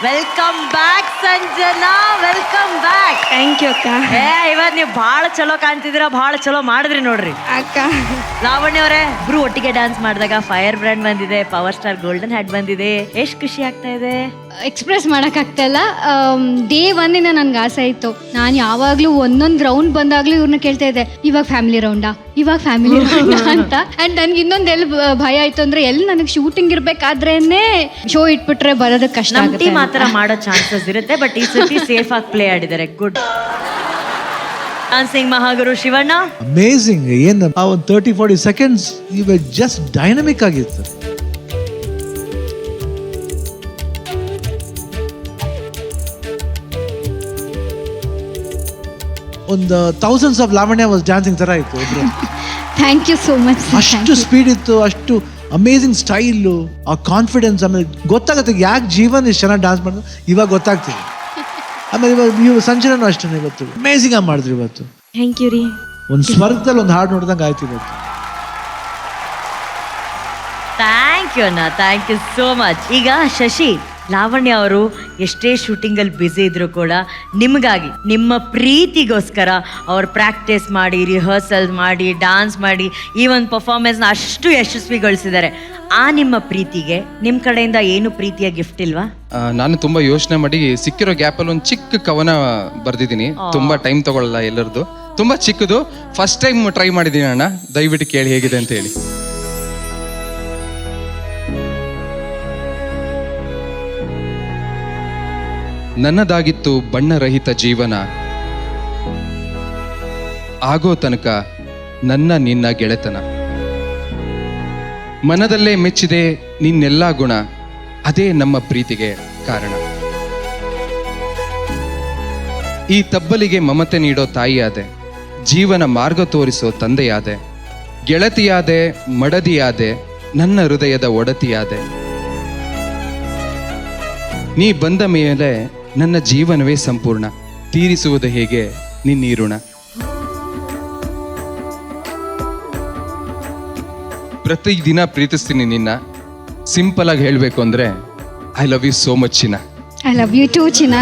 Welcome back Sanjana, welcome back. Thank you ಅಕ್ಕ. ಇವತ್ತು ನೀವು ಭಾಳ ಚಲೋ ಕಾಣ್ತಿದ್ದೀರಾ, ಭಾಳ ಚಲೋ ಮಾಡಿದ್ರಿ ನೋಡ್ರಿ. ಅಕ್ಕ ಲಾವಣ್ಯ ಅವರೇ, ಇಬ್ರು ಒಟ್ಟಿಗೆ ಡ್ಯಾನ್ಸ್ ಮಾಡಿದಾಗ ಫೈರ್ ಬ್ರ್ಯಾಂಡ್ ಬಂದಿದೆ, ಪವರ್ ಸ್ಟಾರ್ ಗೋಲ್ಡನ್ ಹ್ಯಾಟ್ ಬಂದಿದೆ, ಎಷ್ಟು ಖುಷಿ ಆಗ್ತಾ ಇದೆ. ಎಕ್ಸ್ಪ್ರೆಸ್ ಮಾಡೋಕ್ಕಾಗ್ತಾ ಇಲ್ಲ. ಡೇ ಒನ್ನಿಂದ ನನ್ಗೆ ಆಸೆ ಇತ್ತು. ನಾನು ಯಾವಾಗಲೂ ಒಂದೊಂದು ರೌಂಡ್ ಬಂದಾಗಲೂ ಇವ್ರನ್ನ ಕೇಳ್ತಾ ಇದ್ದೆ, ಇವಾಗ ಫ್ಯಾಮಿಲಿ ರೌಂಡಾ, ಇವಾಗ ಫ್ಯಾಮಿಲಿ ರೌಂಡಾ ಅಂತ. ಆ್ಯಂಡ್ ನನ್ಗೆ ಇನ್ನೊಂದು ಎಲ್ಲಿ ಭಯ ಆಯ್ತು ಅಂದರೆ ಎಲ್ಲಿ ನನಗೆ ಶೂಟಿಂಗ್ ಇರಬೇಕಾದ್ರೇನೆ ಶೋ ಇಟ್ಬಿಟ್ರೆ ಬರೋದಕ್ಕೆ ಕಷ್ಟ ಆಗುತ್ತೆ. ಮಾತ್ರ ಮಾಡೋ ಚಾನ್ಸಸ್ ಇರುತ್ತೆ, ಬಟ್ ಈ ಸತಿ ಸೇಫ್ ಆಗಿ ಪ್ಲೇ ಆಡಿದ್ದಾರೆ. ಗುಡ್ ಡಾನ್ಸಿಂಗ್ ಮಹಾಗುರು ಶಿವಣ್ಣ. ಅಮೇಝಿಂಗ್. ಏನು ಆ ಒಂದು 30-40 ಸೆಕೆಂಡ್ಸ್ ಇವ ಜಸ್ಟ್ ಡೈನಮಿಕ್ ಆಗಿತ್ತು. ಒಂದು thousands of Lavanya was dancing ತರ ಇತ್ತು. Thank you so much. ಅಷ್ಟು ಸ್ಪೀಡ್ ಇತ್ತು, ಅಷ್ಟು ಅಮೇಝಿಂಗ್ ಸ್ಟೈಲು, ಆ ಕಾನ್ಫಿಡೆನ್ಸ್. ಆಮೇಲೆ ಗೊತ್ತಾಗುತ್ತೆ ಯಾಕೆ ಜೀವನ್ ಇಷ್ಟು ಚೆನ್ನಾಗಿ ಡ್ಯಾನ್ಸ್ ಮಾಡಿದ್ರು ಇವಾಗ ಗೊತ್ತಾಗ್ತಿದೆ. ಆಮೇಲೆ ಇವಾಗ ನೀವು ಸಂಜನೂ ಅಷ್ಟೇ ಇವತ್ತು ಅಮೇಝಿಂಗ್ ಆಗಿ ಮಾಡಿದ್ರಿ ಇವತ್ತು. ಥ್ಯಾಂಕ್ ಯು ರೀ. ಒಂದು ಸ್ವರ್ಗದಲ್ಲಿ ಒಂದು ಹಾಡು ನೋಡ್ದಂಗೆ ಆಯ್ತು ಇವತ್ತು. ಥ್ಯಾಂಕ್ ಯು ಅಣ್ಣ, ಥ್ಯಾಂಕ್ ಯು ಸೋ ಮಚ್. ಈಗ ಶಶಿ, ಲಾವಣ್ಯ ಅವರು ಎಷ್ಟೇ ಶೂಟಿಂಗಲ್ಲಿ ಬ್ಯುಸಿ ಇದ್ರು ಕೂಡ ನಿಮಗಾಗಿ, ನಿಮ್ಮ ಪ್ರೀತಿಗೋಸ್ಕರ ಅವ್ರು ಪ್ರಾಕ್ಟೀಸ್ ಮಾಡಿ, ರಿಹರ್ಸಲ್ ಮಾಡಿ, ಡಾನ್ಸ್ ಮಾಡಿ ಈ ಒಂದು ಪರ್ಫಾರ್ಮೆನ್ಸ್ನ ಅಷ್ಟು ಯಶಸ್ವಿಗೊಳಿಸಿದ್ದಾರೆ. ಆ ನಿಮ್ಮ ಪ್ರೀತಿಗೆ ನಿಮ್ಮ ಕಡೆಯಿಂದ ಏನು ಪ್ರೀತಿಯ ಗಿಫ್ಟ್ ಇಲ್ವಾ? ನಾನು ತುಂಬಾ ಯೋಚನೆ ಮಾಡಿ ಸಿಕ್ಕಿರೋ ಗ್ಯಾಪಲ್ಲಿ ಒಂದು ಚಿಕ್ಕ ಕವನ ಬರ್ದಿದ್ದೀನಿ. ತುಂಬಾ ಟೈಮ್ ತಗೊಳ್ಳಲ್ಲ, ಎಲ್ಲರದು ತುಂಬಾ ಚಿಕ್ಕದು. ಫಸ್ಟ್ ಟೈಮ್ ಟ್ರೈ ಮಾಡಿದ್ದೀನಿ ಅಣ್ಣ, ದಯವಿಟ್ಟು ಕೇಳಿ ಹೇಗಿದೆ ಅಂತ ಹೇಳಿ. ನನ್ನದಾಗಿತ್ತು ಬಣ್ಣರಹಿತ ಜೀವನ, ಆಗೋ ತನಕ ನನ್ನ ನಿನ್ನ ಗೆಳೆತನ. ಮನದಲ್ಲೇ ಮೆಚ್ಚಿದೆ ನಿನ್ನೆಲ್ಲ ಗುಣ, ಅದೇ ನಮ್ಮ ಪ್ರೀತಿಗೆ ಕಾರಣ. ಈ ತಬ್ಬಲಿಗೆ ಮಮತೆ ನೀಡೋ ತಾಯಿಯಾದೆ, ಜೀವನ ಮಾರ್ಗ ತೋರಿಸೋ ತಂದೆಯಾದೆ, ಗೆಳತಿಯಾದೆ, ಮಡದಿಯಾದೆ, ನನ್ನ ಹೃದಯದ ಒಡತಿಯಾದೆ. ನೀ ಬಂದ ಮೇಲೆ ನನ್ನ ಜೀವನವೇ ಸಂಪೂರ್ಣ, ತೀರಿಸುವುದು ಹೇಗೆ ನಿನ್ನ ಋಣ. ಪ್ರತಿದಿನ ಪ್ರೀತಿಸ್ತೀನಿ ನಿನ್ನ. ಸಿಂಪಲ್ ಆಗಿ ಹೇಳಬೇಕು ಅಂದ್ರೆ I love you so much ಚಿನ್ನ. ಐ ಲವ್ ಯು ಟೂ ಚಿನ್ನ.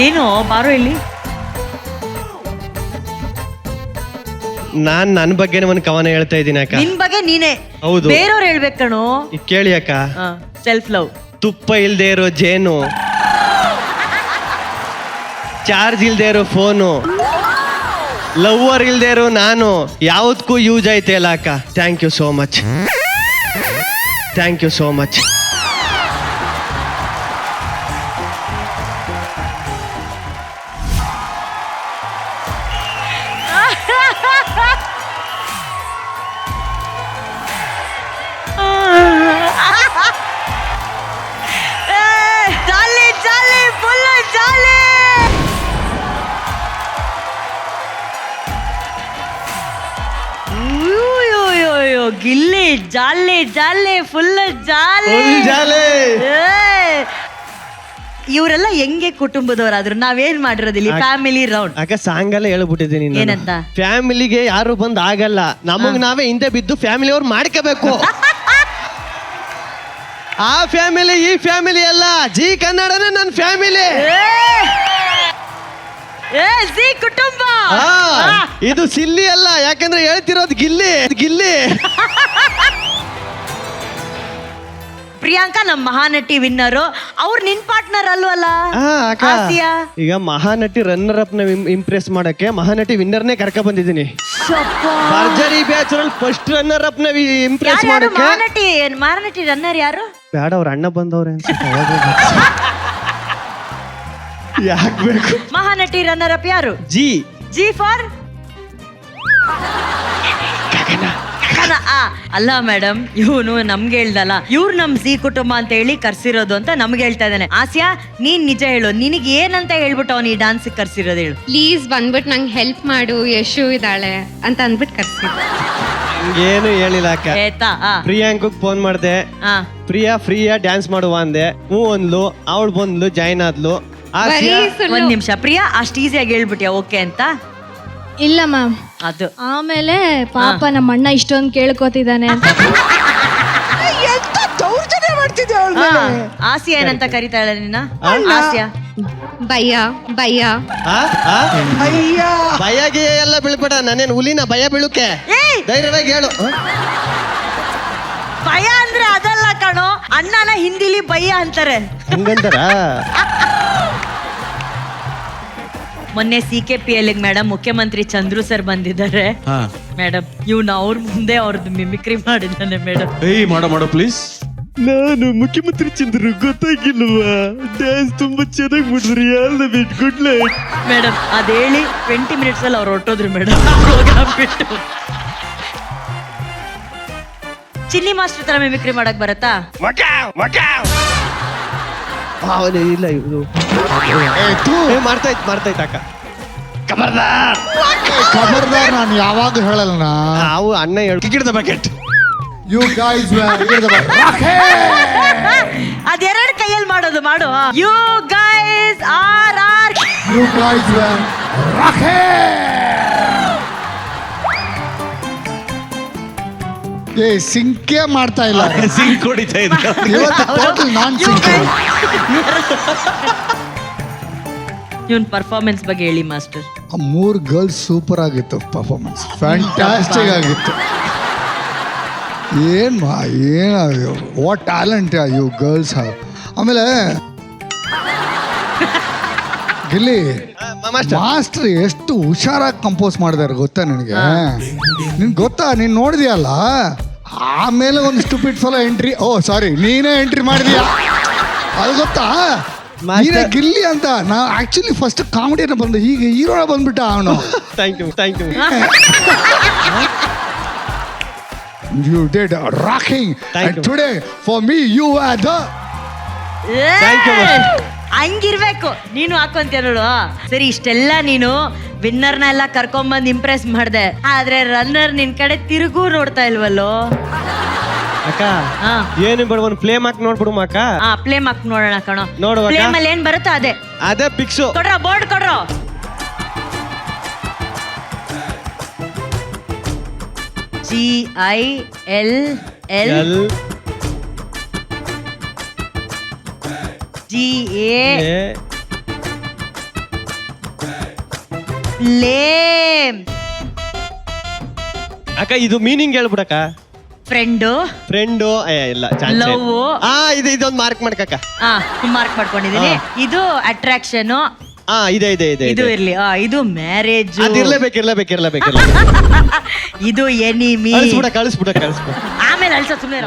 ಏನೋ ಬಾರೋ ಇಲ್ಲಿ. ನಾನ್ ನನ್ನ ಬಗ್ಗೆ ಒಂದು ಕವನ ಹೇಳ್ತಾ ಇದ್ದೀನಿ ಅಕ್ಕ. ನಿನ್ ಬಗ್ಗೆ ನೀನೇ, ಹೌದು. ಬೇರೆಯವ್ರು ಹೇಳ್ಬೇಕು ಕಣೋ. ಈಗ ಕೇಳಿ ಅಕ್ಕ. Self love. ತುಪ್ಪ ಇಲ್ದೇ ಇರೋ ಜೇನು, ಚಾರ್ಜ್ ಇಲ್ದೇ ಇರೋ ಫೋನು, ಲವ್ವರ್ ಇಲ್ದೇ ಇರೋ ನಾನು, ಯಾವ್ದಕ್ಕೂ ಯೂಸ್ ಐತೆ ಅಲ್ಲ ಅಕ್ಕ. Thank you so much, thank you so much. Jolly jolly, full jolly. Gilli jolly jolly, full jolly. ಇವರೆಲ್ಲ ಹೆಂಗೆ ಕುಟುಂಬದವರಾದ್ರು, ನಾವೇನ್ ಮಾಡಿರೋದಿಲ್ಲ ಫ್ಯಾಮಿಲಿ ರೌಂಡ್. ಅಕ್ಕ ಸಾಂಗ್ ಎಲ್ಲ ಹೇಳ್ಬಿಟ್ಟಿದ್ದೀನಿ ಏನಂತ? ಫ್ಯಾಮಿಲಿಗೆ ಯಾರು ಬಂದ್ ಆಗಲ್ಲ, ನಮಗ್ ನಾವೇ ಹಿಂದೆ ಬಿದ್ದು ಫ್ಯಾಮಿಲಿ ಅವ್ರು ಮಾಡ್ಕೋಬೇಕು. ಆ ಫ್ಯಾಮಿಲಿ ಈ ಫ್ಯಾಮಿಲಿ ಅಲ್ಲ, ಜಿ ಕನ್ನಡನೇ ನನ್ನ ಫ್ಯಾಮಿಲಿ. ಜಿ ಕುಟುಂಬ. ಇದು ಸಿಲ್ಲಿ ಅಲ್ಲ, ಯಾಕಂದ್ರೆ ಹೇಳ್ತಿರೋದು ಗಿಲ್ಲಿ ಗಿಲ್ಲಿ. ಪ್ರಿಯಾಂಕಾ ನಮ್ಮ ಮಹಾನಟಿ ವಿನ್ನರು, ಅವ್ರು ನಿನ್ ಪಾರ್ಟ್ನರ್ ಅಲ್ವಲ್ಲ? ಆಸಿಯಾ. ಈಗ ಮಹಾನಟಿ ರನ್ನರ್ ಅಪ್ ನ ಇಂಪ್ರೆಸ್ ಮಾಡಕ್ಕೆ ಮಹಾನಟಿ ವಿನ್ನರ್ನೇ ಕರ್ಕ ಬಂದಿದ್ದೀನಿ. ಭರ್ಜರಿ ಬ್ಯಾಚ್ ಅಲ್ಲಿ ಫಸ್ಟ್ ರನ್ನರ್ ಅಪ್ ನ ಇಂಪ್ರೆಸ್ ಮಾಡಕ್ಕೆ. ಮಹಾನಟಿ ರನ್ನರ್ ಯಾರು? ಬೇಡ, ಅವ್ರ ಅಣ್ಣ ಬಂದವ್ರೆ ಅನ್ಸುತ್ತೆ. ಯಾಕೆ ಬೇಕು? ಮಹಾನಟಿ ರನ್ನರ್ ಅಪ್ ಯಾರು? ಜಿ. ಜಿ ಫಾರ್ ಗಗನ. ಅಲ್ಲ ಮೇಡಮ್, ಇವನು ನಮ್ಗೆ ಹೇಳ್ದಲ್ಲ, ಇವ್ರು ನಮ್ ಸಿ ಕುಟುಂಬ ಅಂತ ಹೇಳಿ ಕರ್ಸಿರೋದು ಅಂತ ನಮ್ಗೆ ಹೇಳ್ತಾ ಇದ್ದಾನೆ. ಆಸ್ಯಾ, ನೀನ್ ನಿಜ ಹೇಳು, ನಿನಗೆ ಏನಂತ ಹೇಳ್ಬಿಟ್ಟು ಅವ್ನು ಈ ಡಾನ್ಸ್ ಕರ್ಸಿರೋದು ಹೇಳು. ಪ್ಲೀಸ್ ಬಂದ್ಬಿಟ್ಟು ನಂಗೆ ಹೆಲ್ಪ್ ಮಾಡು, ಯಶು ಇದ್ದಾಳೆ ಅಂತ ಅಂದ್ಬಿಟ್ಟು ಕರ್ಸಿದ್ರು. ಏನು ಹೇಳಿಲ್ಲ ಅಕ್ಕ. ಆಯ್ತಾ? ಪ್ರಿಯಾಂಕ್ ಫೋನ್ ಮಾಡ್ದೆ, ಫ್ರೀಯಾ ಡ್ಯಾನ್ಸ್ ಮಾಡುವ ಅಂದೆ. ಹ್ಞೂ ಅಂದ್ಲು, ಅವಳು ಬಂದ್ಲು, ಜಾಯ್ನ್ ಆದ್ಲು. ಬರೀ ಸುಳ್ಳು. ಒಂದ್ ನಿಮಿಷ, ಪ್ರಿಯಾ ಅಷ್ಟು ಈಸಿಯಾಗಿ ಹೇಳ್ಬಿಟ್ಯಾ ಓಕೆ ಅಂತ? ಇಲ್ಲ ಮ್ಯಾಮ್. ಅದು ಆಮೇಲೆ ಪಾಪ ನಮ್ಮ ಅಣ್ಣ ಇಷ್ಟೊಂದು ಕೇಳ್ಕೊತಿದ್ದಾನೆ ಅಂತ. ಆಸಿಯಾ ಏನಂತ ಕರಿತಾಳೆ ನಿನ್ನ? ಆಸಿಯಾ ಭಯ್ಯ ಭಯ್ಯ. ಭಯಗೆ ಎಲ್ಲ ಬೀಳ್ಬೇಡ, ನಾನೇನು ಹುಲಿನ ಭಯ ಬೀಳುಕ್ಕೆ? ಧೈರ್ಯವಾಗಿ ಹೇಳು. ಭಯ ಅಂದ್ರೆ ಅದಲ್ಲ ಕಣೋ, ಅಣ್ಣನ ಹಿಂದಿಲಿ ಭಯ ಅಂತಾರೆ. ಹಂಗಂತಾರ? ಮೊನ್ನೆ CKPL ಮೇಡಮ್ ಮುಖ್ಯಮಂತ್ರಿ ಚಂದ್ರು ಸರ್ ಬಂದಿದ್ದಾರೆ ಮೇಡಮ್. ಇವ್ನು ಅವ್ರ ಮುಂದೆ ಅವ್ರದ್ದು ಮಿಮಿಕ್ರಿ ಮಾಡಿದ್ದಾನೆ ಮೇಡಮ್. ಮಾಡೋ ಪ್ಲೀಸ್. ನಾನು ಮುಖ್ಯಮಂತ್ರಿ ಚಂದ್ರು, ಗೊತ್ತಾಗಿಲ್ವಾ? ಡ್ಯಾನ್ಸ್ ತುಂಬಾ ಚೆನ್ನಾಗಿ ಮಾಡಿದ್ರಿ. ಗುಡ್ ಲೈಟ್ ಮೇಡಮ್ ಅದ್ ಹೇಳಿ 20 ಮಿನಿಟ್ಸ್ ಅಲ್ಲಿ ಅವ್ರು ಹೊರಟೋದ್ರು ಮೇಡಮ್ ಪ್ರೋಗ್ರಾಮ್ ಬಿಟ್ಟು. ಚಿನ್ನಿ ಮಾಸ್ಟರ್ ತರ ಮಿಮಿಕ್ರಿ ಮಾಡಕ್ ಬರತ್ತಾ? ಇಲ್ಲ ಇದು ಮಾಡ್ತಾಯ್ತು ಅಕ್ಕ. ಖಬರ್ದಾರ್, ನಾನು ಯಾವಾಗ ಹೇಳಲ್ಲ. ನಾವು ಅಣ್ಣ ಹೇಳು. ಕಿಕ್ಕಿಡ್ದ ಬಕೆಟ್. ಯು ಗೈಸ್ ಅದೆರಡು ಕೈಯಲ್ಲಿ ಮಾಡೋದು ಮಾಡು. ಯು ಗೈಸ್ ಆರ್ ಸಿಂಕೇ ಮಾಡ್ತಾ ಇಲ್ಲ. ಸಿಂಕ್ ಹೊಡಿತಾ ಇದ್ದ. ನಾನ್ ಸಿಂಕ್. ಇವನ್ ಪರ್ಫಾರ್ಮೆನ್ಸ್ ಬಗ್ಗೆ ಹೇಳಿ ಮಾಸ್ಟರ್. ಆ 3 ಗರ್ಲ್ಸ್ ಸೂಪರ್ ಆಗಿತ್ತು ಪರ್ಫಾರ್ಮೆನ್ಸ್, ಫ್ಯಾಂಟಾಸ್ಟಿಕ್ ಆಗಿತ್ತು. ಏನು what talent you girls have. ಆಮೇಲೆ ಗಿಲ್ಲಿ ಮಾಸ್ಟರ್ ಎಷ್ಟು ಹುಷಾರಾಗಿ ಕಂಪೋಸ್ ಮಾಡಿದಾರೆ ಗೊತ್ತಾ ನಿನಗೆ? ನಿನ್ ಗೊತ್ತಾ? ನೀನ್ ನೋಡಿದ್ಯಲ್ಲ, ಆಮೇಲೆ ಒಂದು ಸ್ಟುಪಿಡ್ ಫಲ ಎಂಟ್ರಿ. ಸಾರಿ, ನೀನೇ ಎಂಟ್ರಿ ಮಾಡಿದ್ಯಾ, ಅದು ಗೊತ್ತಾ? ನೀನೇ ಗಿಲ್ಲಿ ಅಂತ. ನಾ ಆಕ್ಚುಲಿ ಫಸ್ಟ್ ಕಾಮಿಡಿಯನ್ನ ಬಂದ, ಈಗ ಹೀರೋನ ಬಂದ್ಬಿಟ್ಟ ಅವನು. Thank you. You did rocking. And today for me you are the. Thank you, ಹಂಗಿರ್ಬೇಕು ನೀನು ಹಾಕೊಂತೀಯ ನೋಡು. ಸರಿ, ಇಷ್ಟೆಲ್ಲ ನೀನು ವಿನ್ನರ್ನ ಎಲ್ಲ ಕರ್ಕೊಂಬಂದ್ ಇಂಪ್ರೆಸ್ ಮಾಡ್ದೆ, ಆದ್ರೆ ರನ್ನರ್ ನಿನ್ ಕಡೆ ತಿರುಗೂ ನೋಡ್ತಾ ಇಲ್ವಲ್ಲೋ ಅಕ್ಕ? ಏನು ಬೇಡ, ಒಂದು ಪ್ಲೇ ಮಾರ್ಕ್ ನೋಡ್ಬಿಡು ಅಕ್ಕ. ಪ್ಲೇ ಮಾರ್ಕ್ ನೋಡೋಣ ಕಣೋ. ನೋಡುವ ಪ್ಲೇ ಮೇಲೆ ಏನ್ ಬರುತ್ತೋ ಅದೇ ಪಿಕ್ಸು. ಕೊಡ್ರೋ, ಬೋರ್ಡ್ ಕೊಡ್ರೋ. GILL GA ಲೇಮ್. ಅಕ್ಕ ಇದು ಮೀನಿಂಗ್ ಹೇಳ್ಬಿಡಕ್ಕ. ಫ್ರೆಂಡು ಇಲ್ಲ ಲವ್. ಇದೊಂದು ಮಾರ್ಕ್ ಮಾಡ್ಕಕ್ಕ. ಮಾರ್ಕ್ ಮಾಡ್ಕೊಂಡಿದೀನಿ. ಇದು ಅಟ್ರಾಕ್ಷನ್. ಇದೆ ಇದು ಇರ್ಲಿ. ಇದು ಮ್ಯಾರೇಜ್. ಇರ್ಲೇಬೇಕು. ಇದು ಎನಿಮಿ. ಕಳಿಸ್ಬಿಡ ಆಮೇಲೆ ಅಳ್ಸ ಸುಮ್ಮನೆ